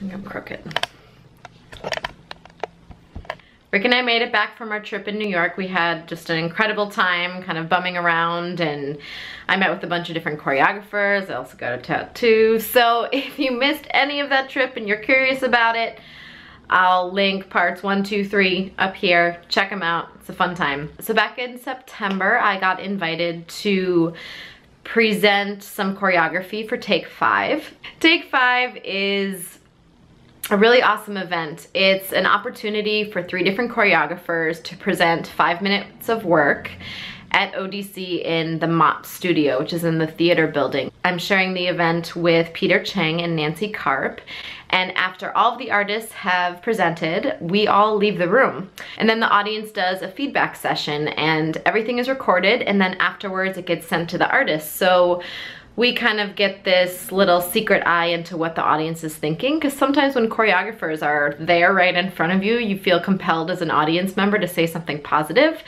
think I'm crooked. Rick and I made it back from our trip in New York. We had just an incredible time kind of bumming around, and I met with a bunch of different choreographers. I also got a tattoo. So if you missed any of that trip and you're curious about it, I'll link parts 1, 2, 3 up here. Check them out. It's a fun time. So back in September, I got invited to present some choreography for Take 5. Take 5 is a really awesome event. It's an opportunity for 3 different choreographers to present 5 minutes of work at ODC in the Mott Studio, which is in the theater building. I'm sharing the event with Peter Chang and Nancy Karp. And after all of the artists have presented, we all leave the room. And then the audience does a feedback session, and everything is recorded, and then afterwards it gets sent to the artists. So we kind of get this little secret eye into what the audience is thinking, because sometimes when choreographers are there right in front of you, you feel compelled as an audience member to say something positive.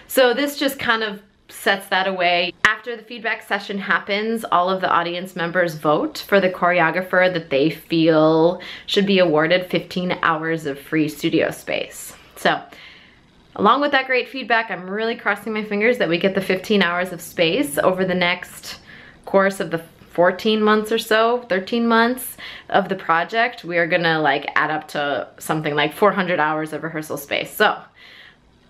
So this just kind of sets that away. After the feedback session happens, all of the audience members vote for the choreographer that they feel should be awarded 15 hours of free studio space. So along with that great feedback, I'm really crossing my fingers that we get the 15 hours of space over the next course of the 14 months or so, 13 months of the project. We are gonna like add up to something like 400 hours of rehearsal space. So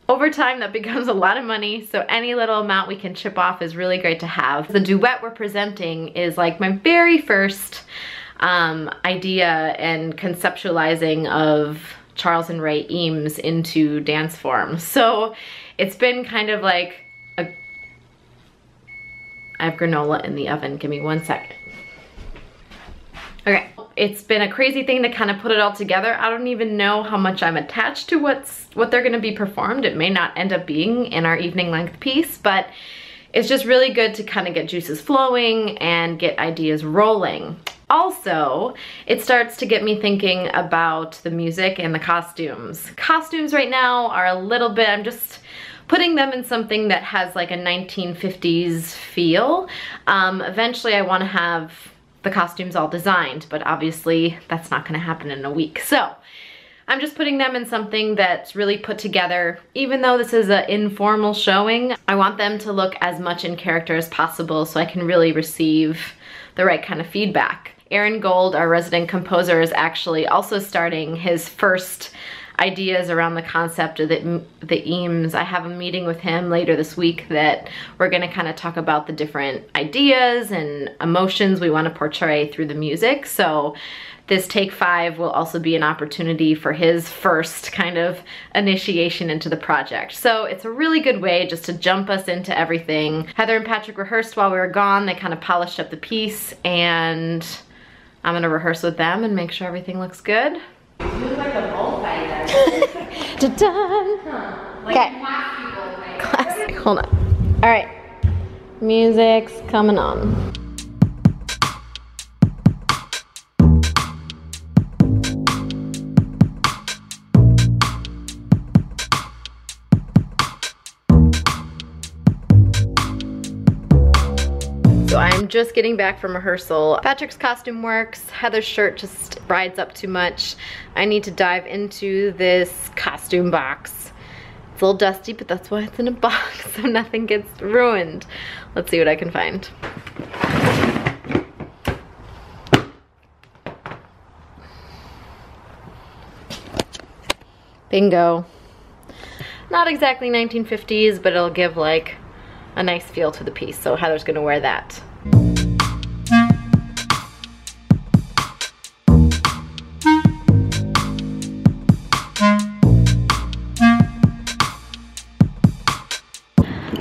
over time, that becomes a lot of money, so any little amount we can chip off is really great to have. The duet we're presenting is like my very first idea and conceptualizing of Charles and Ray Eames into dance form. So it's been kind of like I have granola in the oven, give me 1 second. Okay, it's been a crazy thing to kind of put it all together. I don't even know how much I'm attached to what they're gonna be performed. It may not end up being in our evening length piece, but it's just really good to kind of get juices flowing and get ideas rolling. Also, it starts to get me thinking about the music and the costumes. Costumes right now are a little bit, I'm just putting them in something that has like a 1950s feel. Eventually I wanna have the costumes all designed, but obviously that's not gonna happen in a week. So I'm just putting them in something that's really put together. Even though this is an informal showing, I want them to look as much in character as possible so I can really receive the right kind of feedback. Aaron Gold, our resident composer, is actually also starting his first ideas around the concept of the Eames. I have a meeting with him later this week that we're gonna kind of talk about the different ideas and emotions we want to portray through the music. So this Take 5 will also be an opportunity for his first kind of initiation into the project. So it's a really good way just to jump us into everything. Heather and Patrick rehearsed while we were gone. They kind of polished up the piece, and I'm gonna rehearse with them and make sure everything looks good. You look like a bullfighter. Okay. Classic. Hold on. All right. Music's coming on. So I'm just getting back from rehearsal. Patrick's costume works. Heather's shirt just rides up too much. I need to dive into this costume box. It's a little dusty, but that's why it's in a box, so nothing gets ruined. Let's see what I can find. Bingo. Not exactly 1950s, but it'll give like a nice feel to the piece, so Heather's gonna wear that.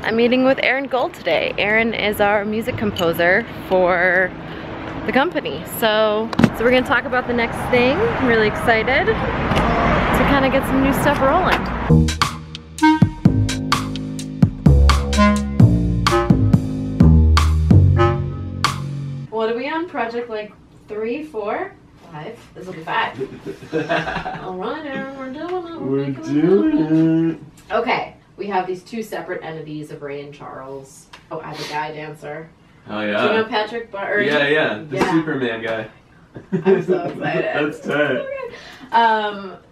I'm meeting with Aaron Gold today. Aaron is our music composer for the company. So we're gonna talk about the next thing. I'm really excited to kind of get some new stuff rolling. What are we on? Project like 3, 4, 5? This will be 5. All right, Aaron, we're doing it. We're doing it. Okay, we have these 2 separate entities of Ray and Charles. Oh, I'm a guy dancer. Oh yeah. Do you know Patrick? Yeah, the Superman guy. I'm so excited. That's tight.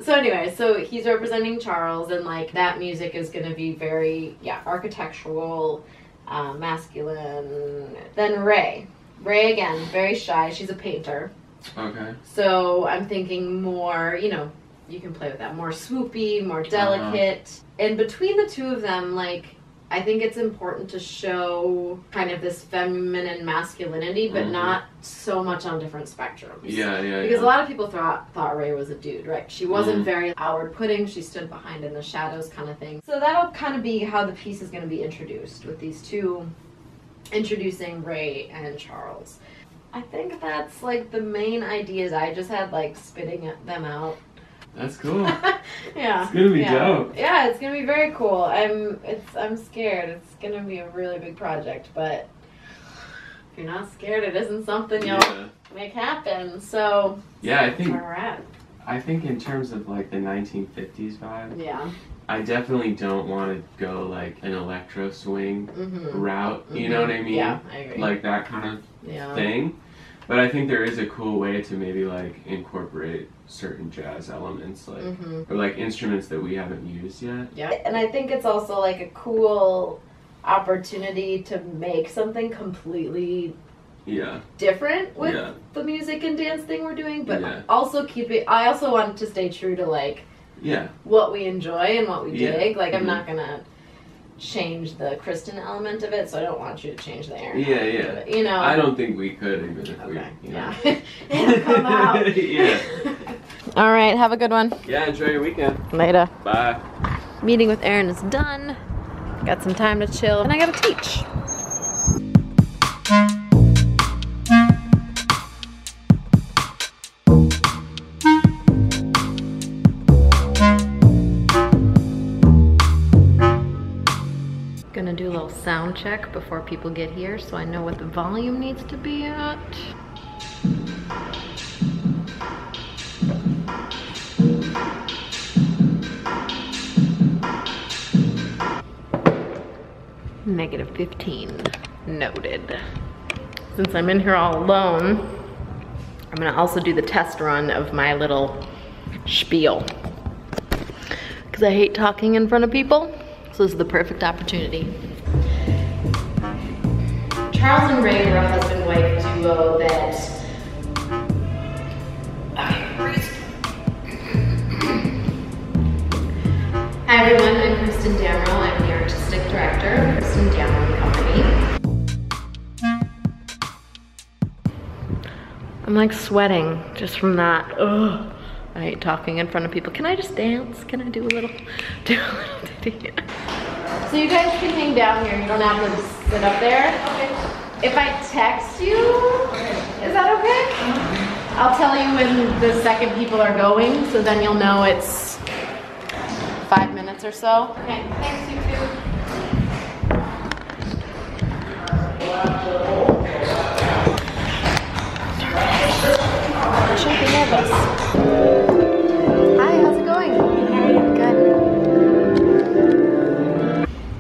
So anyway, so he's representing Charles, and like that music is gonna be very, architectural, masculine. Then Ray again, very shy. She's a painter. Okay. So I'm thinking more, you can play with that, more swoopy, more delicate. And between the two of them, like, I think it's important to show kind of this feminine masculinity, but not so much on different spectrums. Yeah. Because a lot of people thought Ray was a dude, right? She wasn't very outward-putting. She stood behind in the shadows kind of thing. So that'll kind of be how the piece is going to be introduced, with these two introducing Ray and Charles. I think that's like the main ideas. I just had like spitting them out. That's cool. Yeah. It's gonna be dope. Yeah, it's gonna be very cool. I'm scared. It's gonna be a really big project, but if you're not scared, it isn't something you'll make happen. So yeah, I think where we're at. I think in terms of like the 1950s vibe. Yeah. I definitely don't want to go like an electro swing route. You know what I mean? Yeah, I agree. Like that kind of thing. But I think there is a cool way to maybe like incorporate certain jazz elements, like or like instruments that we haven't used yet. Yeah, and I think it's also like a cool opportunity to make something completely different with the music and dance thing we're doing, but also I also want to stay true to like what we enjoy and what we dig. Like I'm not gonna change the Kristin element of it, so I don't want you to change the Aaron element of it, I don't think we could, even if we, It'll come out. All right, have a good one. Yeah, enjoy your weekend. Later. Bye. Meeting with Aaron is done. Got some time to chill, and I gotta teach. Gonna do a little sound check before people get here so I know what the volume needs to be at. -15. Noted. Since I'm in here all alone, I'm gonna also do the test run of my little spiel. Because I hate talking in front of people. So this is the perfect opportunity. Charles and Ray were a husband-wife duo that Hi everyone, I'm Kristin Damrow. I'm the artistic director of Kristin Damrow Company. I'm like sweating just from that. Ugh. I hate talking in front of people. Can I just dance? Can I do a little ditty? So you guys can hang down here. You don't have to sit up there. Okay. If I text you, is that okay? I'll tell you when the second people are going, so then you'll know it's 5 minutes or so. Okay, thanks you two. Shaking nervous. Hi, how's it going? Good.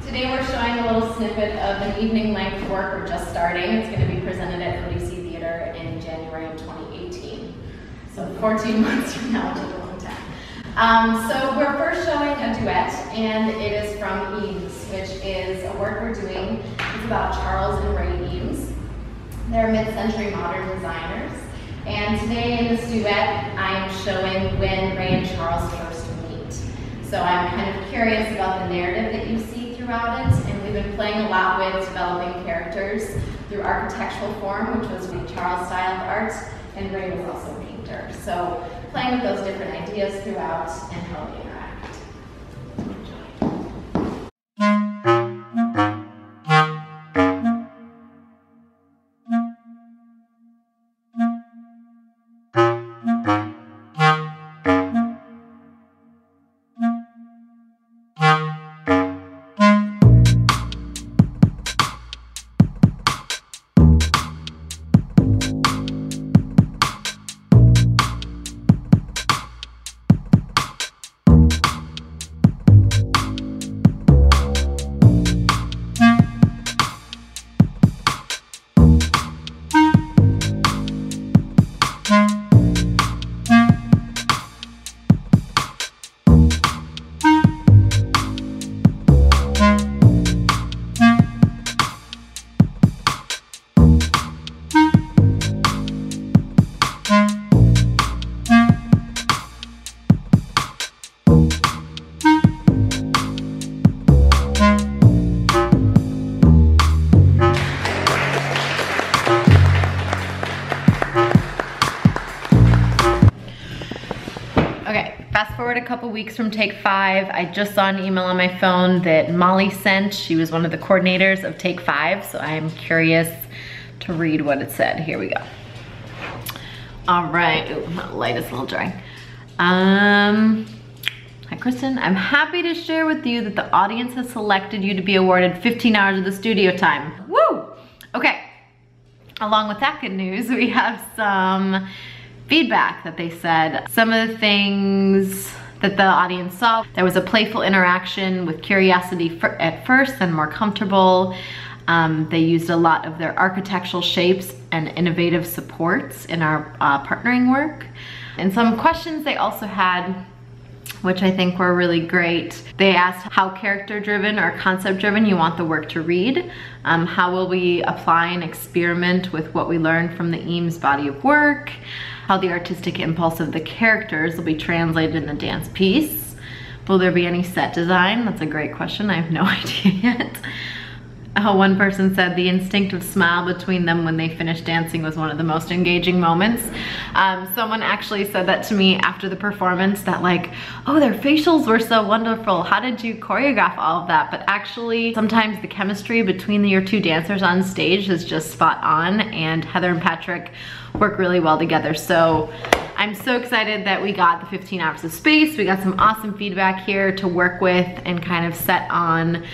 Today we're showing a little snippet of an evening length work we're just starting. It's going to be presented at Lucy Theater in January of 2018. So 14 months from now, which is a long time. So we're first showing a duet, and it is from Eames, which is a work we're doing. It's about Charles and Ray Eames. They're mid-century modern designers. And today in this duet, I'm showing when Ray and Charles first meet. So I'm kind of curious about the narrative that you see throughout it, and we've been playing a lot with developing characters through architectural form, which was the Charles style of art, and Ray was also a painter. So playing with those different ideas throughout and how they interact. Okay, fast forward a couple weeks from take 5. I just saw an email on my phone that Molly sent. She was one of the coordinators of take 5, so I am curious to read what it said. Here we go. All right, ooh, my light is a little dry. Hi Kristin, I'm happy to share with you that the audience has selected you to be awarded 15 hours of the studio time. Woo! Okay, along with that good news, we have some feedback that they said. Some of the things that the audience saw, there was a playful interaction with curiosity at first, then more comfortable. They used a lot of their architectural shapes and innovative supports in our partnering work. And some questions they also had, which I think were really great. They asked how character-driven or concept-driven you want the work to read. How will we apply and experiment with what we learned from the Eames body of work? How the artistic impulse of the characters will be translated in the dance piece. Will there be any set design? That's a great question. I have no idea yet. One person said the instinctive smile between them when they finished dancing was one of the most engaging moments. Someone actually said that to me after the performance, that like, oh, their facials were so wonderful. How did you choreograph all of that? But actually, sometimes the chemistry between your two dancers on stage is just spot on, and Heather and Patrick work really well together. So I'm so excited that we got the 15 hours of space. We got some awesome feedback here to work with and kind of set on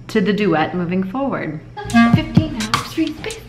to the duet moving forward. 15 hours free space.